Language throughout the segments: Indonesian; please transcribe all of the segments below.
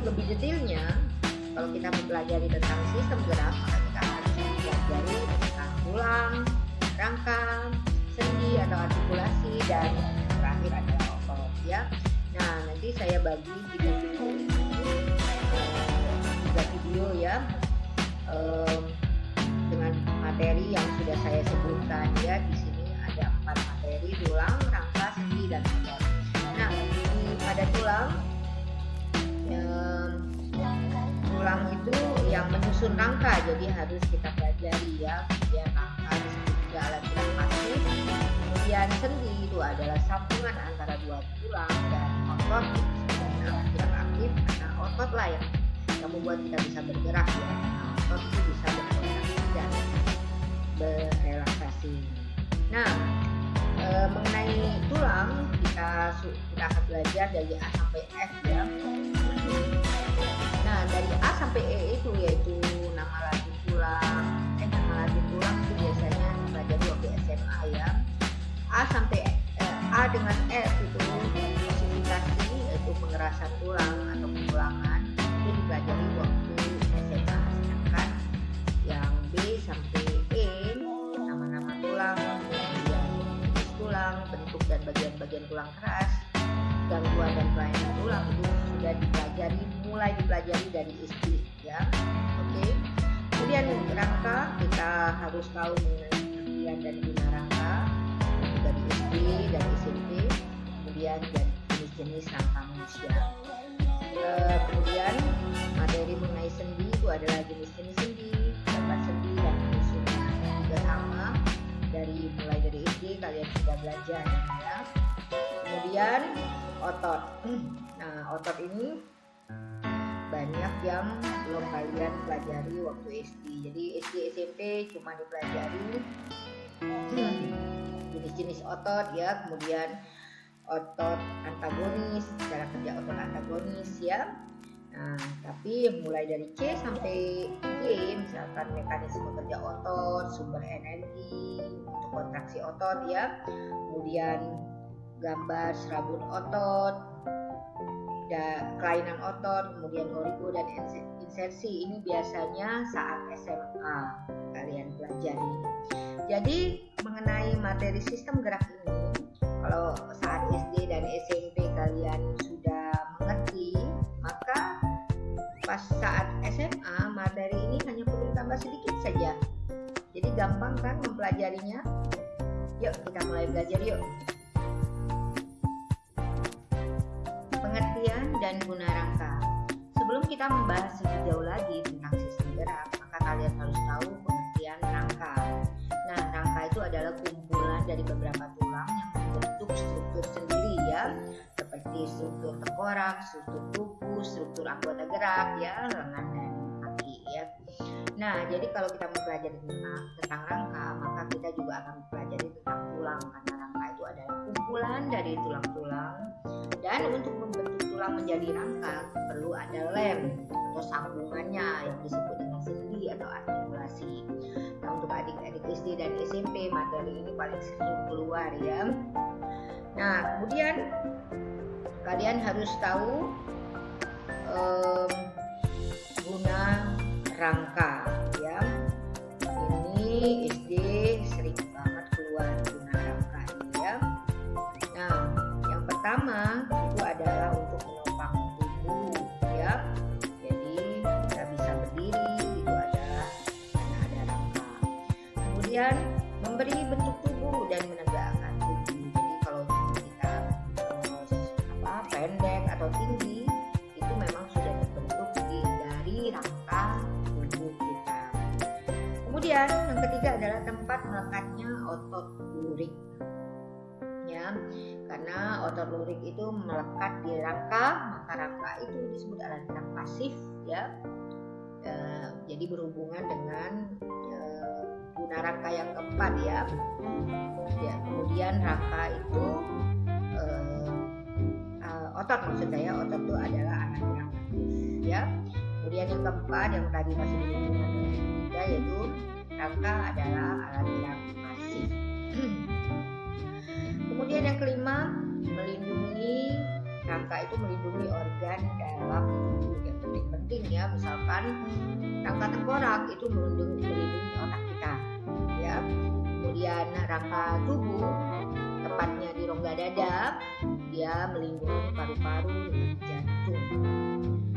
untuk lebih detailnya, kalau kita mempelajari tentang sistem gerak, maka kita harus mempelajari tentang tulang, rangka, sendi atau artikulasi, dan terakhir adalah otot ya. Nah, nanti saya bagi tiga video ya, dengan materi yang sudah saya sebutkan ya. Di sini ada 4 materi: tulang, rangka, sendi, dan otot. Nah, pada tulang itu yang menyusun rangka, jadi harus kita pelajari ya. Kemudian rangka disebut juga alat gerak pasif. Kemudian sendi itu adalah sambungan antara dua tulang, dan otot itu alat gerak aktif, karena otot lah yang membuat kita bisa bergerak ya. Nah, otot itu bisa berkontraksi dan berrelaksasi. Nah, mengenai tulang kita akan belajar dari A sampai F ya. Nah, dari A sampai E itu yaitu nama latin tulang. Nama latin tulang itu biasanya dipelajari waktu SMA ya. A dengan F itu klasifikasi, yaitu pengerasan tulang atau pengulangan, itu dipelajari waktu SMA. Sedangkan yang B sampai E, nama-nama tulang, kemudian jenis tulang, bentuk dan bagian-bagian tulang keras, gangguan dan pelayanan tulang, itu sudah mulai dipelajari dari SD ya. Oke. Kemudian rangka, kita harus tahu mengenai pengertian dan guna rangka dari SD dan SMP. Kemudian dari jenis-jenis rangka manusia. Kemudian materi mengenai sendi itu adalah jenis-jenis sendi, gambar sendi, dan penyusunnya juga sama. Mulai dari SD kalian sudah belajar ya. Kemudian otot. Nah, otot ini banyak yang belum kalian pelajari waktu SD. Jadi SD SMP cuma dipelajari jenis-jenis otot ya. Kemudian otot antagonis, cara kerja otot antagonis ya. Nah, tapi mulai dari C sampai G, misalkan mekanisme kerja otot, sumber energi untuk kontraksi otot ya. Kemudian gambar serabut otot, kelainan otot, kemudian origo dan insersi. Ini biasanya saat SMA kalian pelajari. Jadi mengenai materi sistem gerak ini, kalau saat SD dan SMP kalian sudah mengerti, maka pas saat SMA materi ini hanya perlu tambah sedikit saja. Jadi gampang kan mempelajarinya? Yuk kita mulai belajar yuk. Pengertian dan guna rangka. Sebelum kita membahas lebih jauh lagi tentang sistem gerak, maka kalian harus tahu pengertian rangka. Nah, rangka itu adalah kumpulan dari beberapa tulang yang membentuk struktur sendiri ya, seperti struktur tengkorak, struktur tubuh, struktur anggota gerak ya, lengan dan kaki ya. Nah, jadi kalau kita mempelajari tentang rangka, maka kita juga akan mempelajari tentang tulang, karena rangka itu adalah kumpulan dari tulang-tulang. Dan untuk membentuk tulang menjadi rangka perlu ada lem atau sambungannya yang disebut dengan sendi atau artikulasi. Nah, untuk adik-adik SD dan SMP materi ini paling sering keluar ya. Nah, kemudian kalian harus tahu guna rangka ya. Ini SD sering banget keluar guna rangka ini ya. Nah, yang pertama itu adalah untuk menopang tubuh ya. Jadi kita bisa berdiri, itu adalah karena ada rangka. Kemudian memberi bentuk tubuh dan menegakkan tubuh. Jadi kalau kita pendek atau tinggi, itu memang sudah terbentuk dari rangka tubuh kita. Kemudian yang ketiga adalah tempat melekatnya otot lurik ya, karena otot lurik itu melekat di rangka, maka rangka itu disebut alat gerak pasif ya. Jadi berhubungan dengan guna rangka yang keempat ya. Kemudian rangka itu otot, maksud saya otot itu adalah alat gerak aktif ya. Kemudian yang keempat yang tadi masih berhubungan dengan ketiga, yaitu rangka adalah alat gerak pasif. Kemudian yang kelima, melindungi, rangka itu melindungi organ dalam tubuh yang penting ya. Misalkan rangka tengkorak itu melindungi otak kita ya. Kemudian rangka tubuh tepatnya di rongga dada, dia melindungi paru-paru dan jantung.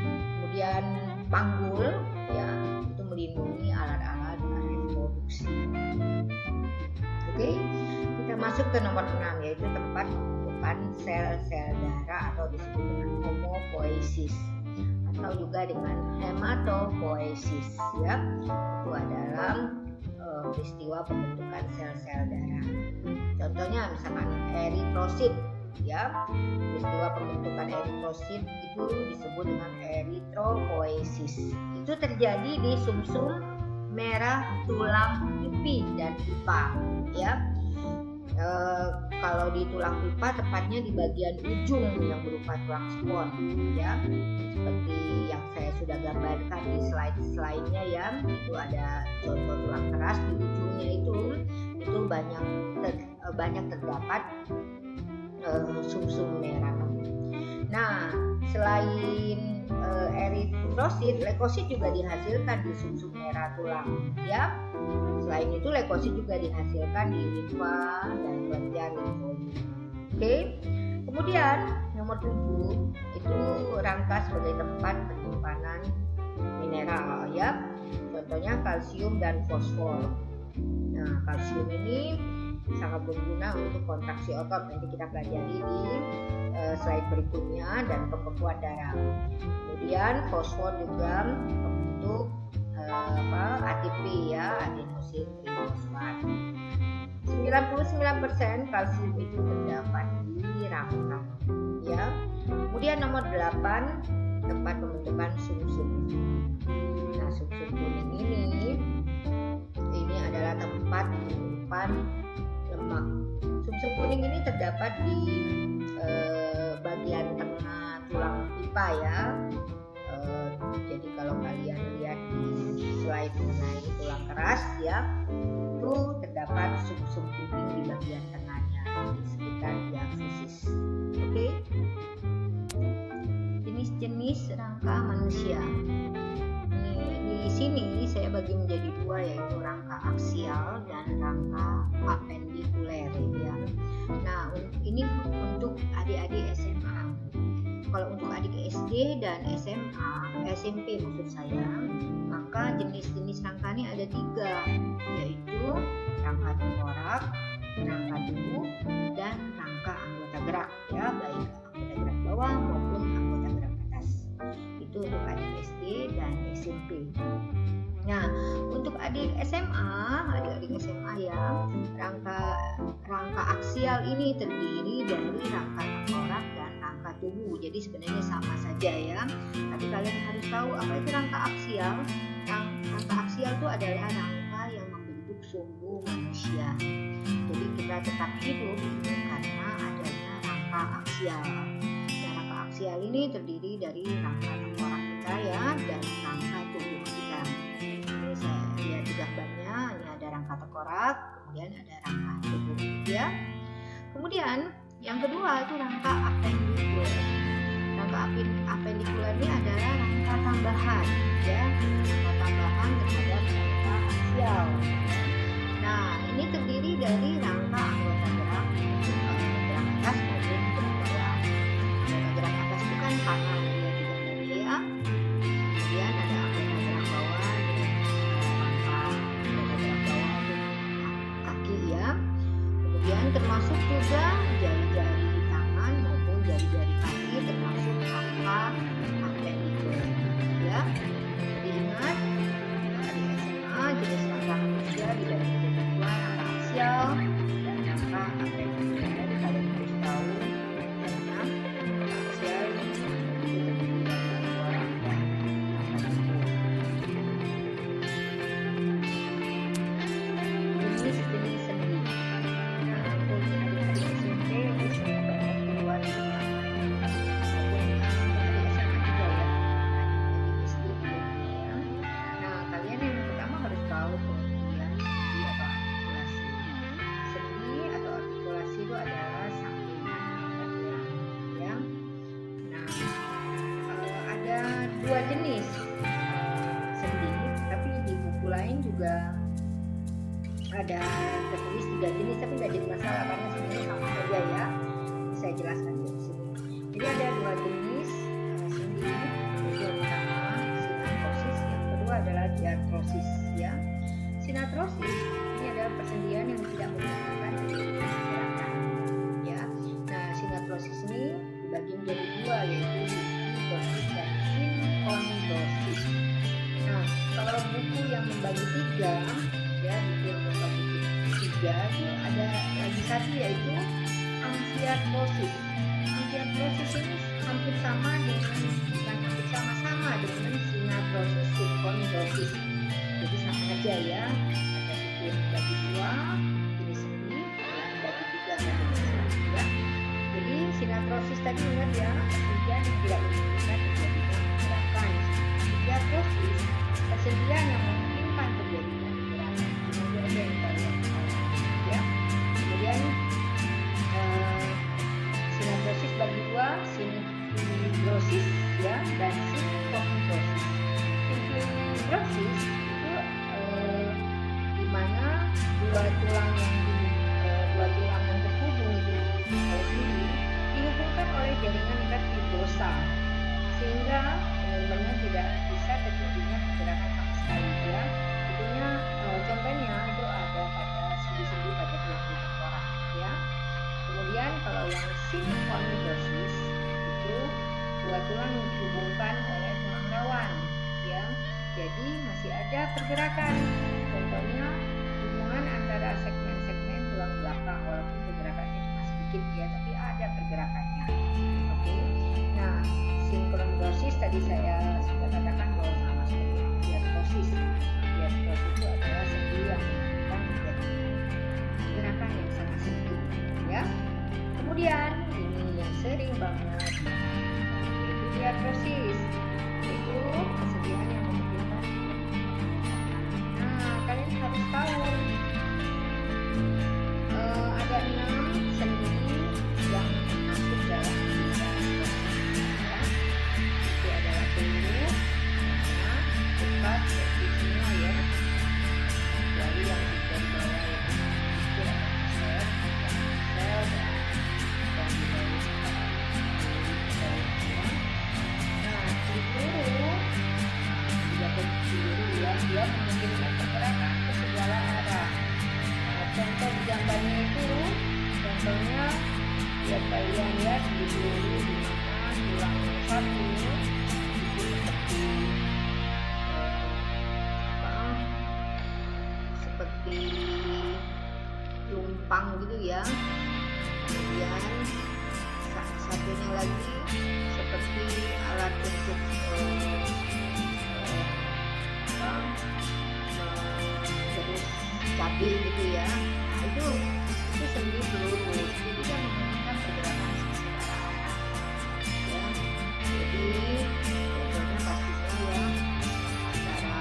Kemudian panggul ya, itu melindungi alat-alat reproduksi. Oke, kita masuk ke nomor 6, yaitu tempat pembentukan sel-sel darah atau disebut dengan homopoiesis atau juga dengan hematopoiesis ya. Itu adalah peristiwa pembentukan sel-sel darah. Contohnya misalkan eritrosit ya. Peristiwa pembentukan eritrosit itu disebut dengan eritropoiesis. Itu terjadi di sumsum merah tulang pipi dan pipa ya. Kalau di tulang pipa tepatnya di bagian ujung yang berupa tulang spon ya, seperti yang saya sudah gambarkan di slide-nya ya. Itu ada contoh tulang keras di ujungnya itu banyak terdapat sumsum merah. Nah, selain eritrosit, leukosit juga dihasilkan di sumsum merah tulang ya. Selain itu leukosit juga dihasilkan di limfa dan bagian limfoid. Oke. Kemudian nomor 7 itu rangka sebagai tempat penyimpanan mineral ya. Contohnya kalsium dan fosfor. Nah, kalsium ini sangat berguna untuk kontraksi otot, nanti kita pelajari di slide berikutnya, dan pembekuan darah. Kemudian fosfor juga membentuk ATP ya, adenosin trifosfat. 99% kalsium itu terdapat di rangka ya. Kemudian nomor 8 tempat pembentukan sumsum. Nah, sumsum kuning ini adalah tempat penyimpan lemak. Sumsum kuning ini terdapat di bagian tengah tulang pipa ya. Jadi kalau kalian lihat di slide mengenai tulang keras ya, itu terdapat sumsum kuning di bagian tengahnya di sekitar diapfisis. Oke. Jenis-jenis rangka manusia. Di sini saya bagi menjadi dua, yaitu rangka aksial dan rangka apendikuler ya. Nah, ini untuk adik-adik SMA. Kalau untuk adik SD dan SMP maksud saya, maka jenis-jenis rangka ini ada 3, yaitu rangka tengkorak, rangka tubuh, dan rangka anggota gerak ya, baik anggota gerak bawah maupun anggota gerak atas. Itu untuk adik SD dan SMP. Nah, untuk adik SMA ya, rangka aksial ini terdiri dari rangka tengkorak dan rangka tubuh. Jadi sebenarnya sama saja ya. Tapi kalian harus tahu apa itu rangka aksial. Rangka aksial itu adalah rangka yang membentuk sumbu manusia. Jadi kita tetap hidup karena adanya rangka aksial. Nah, rangka aksial ini terdiri dari rangka tengkorak kita ya, dan rangka tubuh kita. Ini saya lihat di gambarnya, ini ada rangka tengkorak, kemudian ada rangka tubuh ya. Kemudian yang kedua itu rangka apendikuler. Rangka apendikuler ini adalah rangka tambahan ya, rangka tambahan terhadap rangka aksial. Nah, ini terdiri dari rangka anggota gerak atas maupun gerak bawah. Anggota gerak atas itu kan tangan ya, ya. Kemudian ada anggota gerak bawah, rangka anggota gerak bawah itu kaki ya. Kemudian termasuk juga jari-jari tangan maupun jari-jari kaki, termasuk rangka jenis sendi, tapi di buku lain juga ada tertulis 3 jenis, tapi tidak jadi masalah karena sebenarnya sama saja ya. Ini saya jelaskan di sini. Jadi ada 2 jenis sendi. Yang pertama sinatrosis, yang kedua adalah diartrosis ya. Sinatrosis ini adalah persendian yang tidak menggunakan gerakan ya. Nah, sinatrosis ini dibagi menjadi 2, yaitu sinkrosis dan sinkondrosis. Nah, kalau buku yang membagi 3 ya, buku yang membagi 3 itu ada lagi satu, yaitu amfiartrosis. Amfiartrosis ini hampir sama dengan sinatrosis, sinkondrosis. Jadi sama aja ya. Ada buku yang membagi 2 jenis sendi, yang membagi 3 ya. Jadi sinatrosis tadi ingat ya, persendian yang tidak memungkinkan terjadinya gerakan. Diartrosis persendian yang memungkinkan terjadinya gerakan. Kemudian ada yang banyak ya. Kemudian sinatrosis bagi 2, sinkondrosis ya, dan sinkondrosis. Sinkondrosis itu di mana dua tulang yang terhubung itu dihubungkan oleh jaringan ikat fibrosa, sehingga benar-benar tidak bisa terjadinya pergerakan sama sekali ya. Contohnya itu ada pada sendi-sendi pada tulang tengkorak ya. Kemudian kalau yang sinkondrosis itu 2 tulang yang dihubungkan oleh tulang rawan ya. Jadi masih ada pergerakan. Contohnya hubungan antara segmen-segmen tulang belakang, walaupun pergerakannya cuma sedikit ya, tapi ada pergerakannya. Oke. Nah, sinkondrosis tadi saya sudah katakan bahwa sama seperti diartrosis. Diartrosis itu adalah sendi yang melakukan gerakan yang sangat sedikit ya. Kemudian ini yang sering banget yaitu diartrosis, itu kesedihan yang memungkinkan. Nah, kalian harus tahu ada 6 sendi yang masuk dalam diartrosis ya. Itu adalah tubuh, cepat, seperti semua ya, kecuali yang di bawah ya, itu ada sel dan di bawah sekarang. Nah, itu juga berdiri ya, dia memungkinkan pergerakan ke segala arah. Contoh di gambarnya itu, contohnya lihat kalian ya, di peluru di mana tulang yang satu itu seperti lumpang gitu ya. Kemudian satunya lagi seperti alat untuk terus cabai gitu ya. Itu sendi peluru, jadi dia memungkinkan pergerakan segala arah ya. Jadi contohnya pastinya ya antara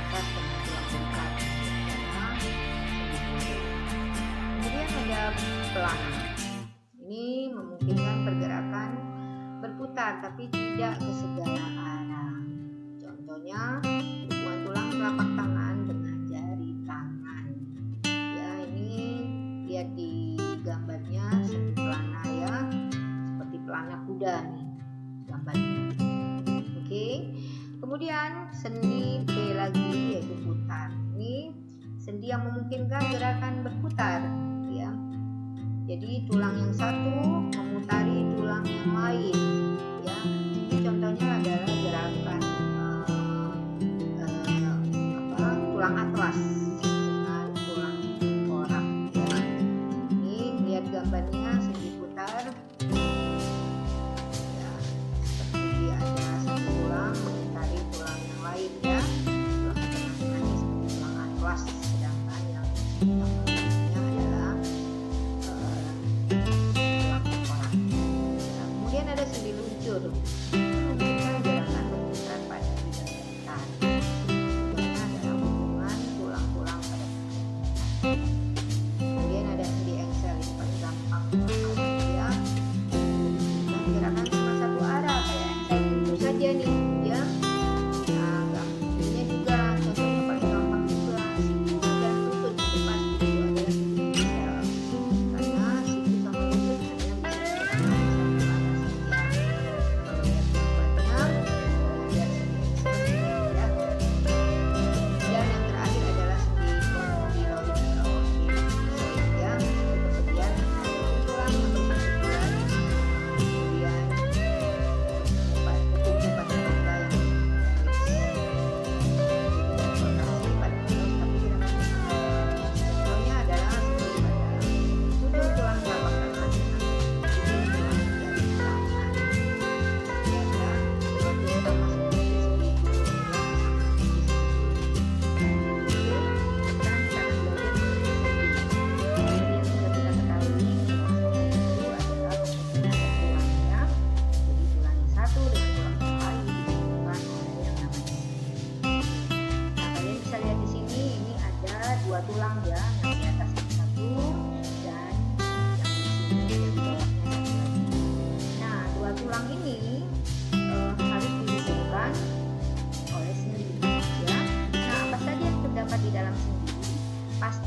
atas dengan tulang bengkak ya. Kemudian ada pelana. Ini memungkinkan pergerakan berputar tapi tidak ke segala arah. Contohnya hubungan tulang telapak tangan dengan jari tangan. Ya, ini lihat di gambarnya seperti pelana ya, seperti pelana kuda nih gambarnya. Oke. Kemudian sendi B lagi yaitu putar. Ini sendi yang memungkinkan gerakan berputar ya. Jadi tulang yang satu memutari tulang yang lain ya. Ini contohnya adalah gerakan tulang atlas dengan tulang tengkorak ya. Ini lihat gambarnya sendi putar ya, seperti ada satu tulang memutari tulang yang lain ya. Tulang tengahnya seperti tulang atlas, sedangkan yang adalah tulang tengkorak. Nah, kemudian ada sendi luncur.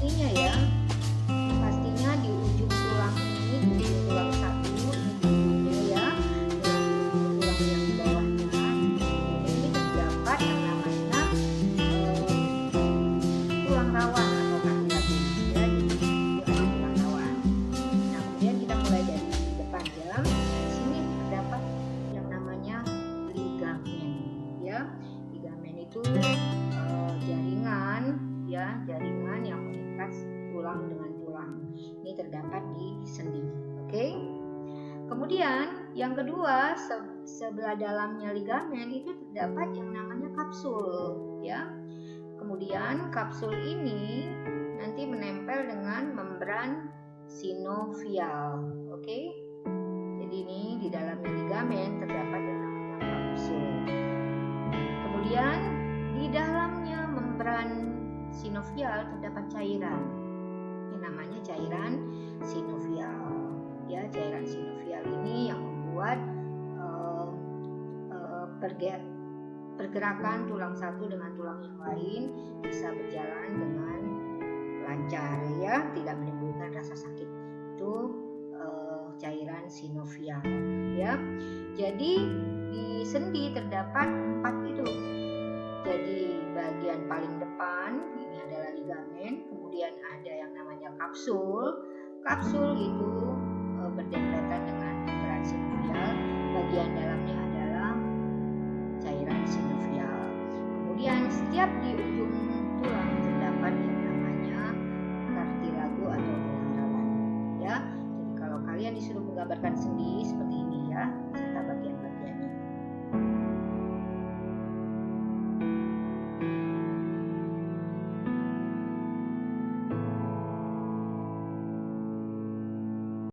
pastinya ya, pastinya di ujung tulang ini, di ujung tulang satu ini di ujungnya ya, dengan tulang yang di bawahnya ini terdapat yang namanya tulang rawan atau kaki lagi ya, jadi itu ada tulang rawan. Nah kemudian kita mulai dari depan ya, di sini terdapat yang namanya ligamen ya. Ligamen itu jaringan ya, jaringan yang mengikat tulang dengan tulang. Ini terdapat di sendi. Oke. Kemudian yang kedua, sebelah dalamnya ligamen itu terdapat yang namanya kapsul ya. Kemudian kapsul ini nanti menempel dengan membran sinovial. Oke. Jadi ini di dalamnya ligamen terdapat yang namanya kapsul. Kemudian di dalamnya membran sinovial terdapat cairan. Ini namanya cairan sinovial. Ya, cairan sinovial ini yang membuat pergerakan tulang satu dengan tulang yang lain bisa berjalan dengan lancar ya, tidak menimbulkan rasa sakit. Itu cairan sinovial ya. Jadi di sendi terdapat 4 itu. Jadi bagian paling depan ini adalah ligamen, kemudian ada yang namanya kapsul. Kapsul itu berdempetan dengan membran sinovial, bagian dalamnya adalah cairan sinovial. Kemudian setiap di ujung tulang terdapat yang namanya kartilago atau tulang rawan. Ya, jadi kalau kalian disuruh menggambarkan sendi seperti ini ya.